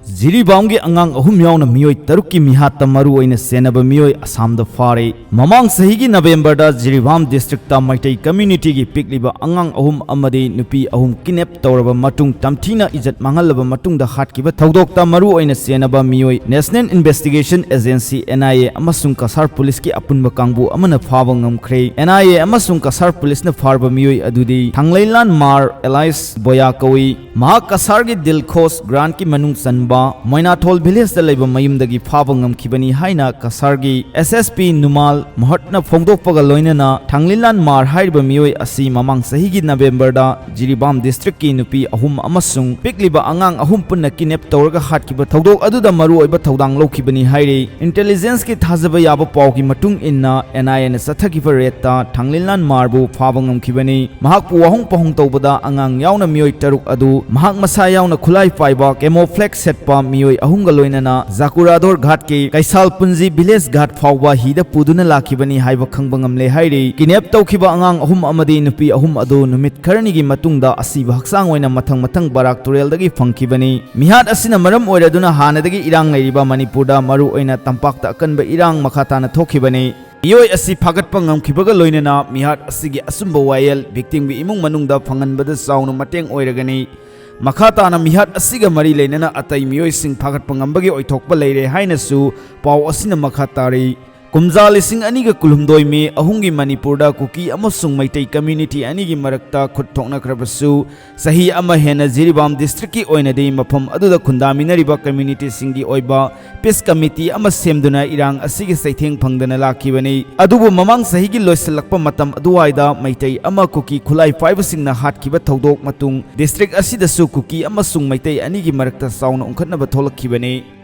Jiribamgi angang ahum yauna miyoi tarukki mihatta maru oina senaba miyoi Assamda fare. Mamang sahigi November da Jiribam district ta maitai community gi pikliba angang ahum amadi nupi ahum kinep tawraba matung Tamthina ijat mangalaba matung da hatkiba thaudok ta maru oina senaba miyoi National Investigation Agency NIA amasung Kasar Police ki apunba kangbu amana phaba ngamkhre. NIA amasung Kasar Police na farba miyoi adudi Thanglailan Mar Elias Boya kawi Maha Kasar gi Dilkhos Grant ki manung sanba Moinathol village da laiba mayumdagi phaba ngamkhibani haina Kasargi SSP Numal Mohatna phongdokpaga loinana Thanglilan Mar haiba miyoi asi mamang sahigi November da Jiribam district ki nupi ahum amasung pikliba angang ahum punna kinep tawraga hatkiba thaudok aduda maru oiba thaudang lawkhibani haire intelligence ki thajaba yaba paw ki matung inna NIA na chathagiba reta Thanglilan Mar bu phaba ngamkhibani mahak wahong pahong tawbada angang yauna miyoi taruk adu mahak masa yauna khulai paiba camouflage set miyoi ahunga loinana Zakurador Ghat ke Kaisal Punji village Ghat phawba hida puduna lakhibani haiba khangba ngamle haire kinep tawkhiba angang ahum amadi nupi ahum adu numit kharani gi matungda asiba haksang oina mathang barak turelda gi phangkhibani mihat asina maram oiraduna hanadagi irang lairiba Manipurda maru oina tampakta akanba irang makhatana thokhibani miyoi asi phagatpa ngamkhibaga loinana mihat asigi asumba wayel victim gi imung manungda phanganbada sauna mateng oiragani Makhatana mihat asiga mari leinana atai miyoi sing phagatpa ngambagi oithokpa leire hainasu paw asina makhatari Kumja lising aniga kulumdoi me ahungi Manipurda kuki amasung maitai community anigi marakta khutthokna krabasu sahi ama hena Jiribam district ki oina dei mafam aduda khundaminariba community singi oiba peace committee ama semduna irang asigi saitheng phangdana lakhibani adubu mamang sahi gi loisalakpa matam aduwaida maitai ama kuki khulai five singna hatkhiba thaudok matung district asida su kuki amasung maitai anigi marakta sauna ungkhatnaba tholakhibani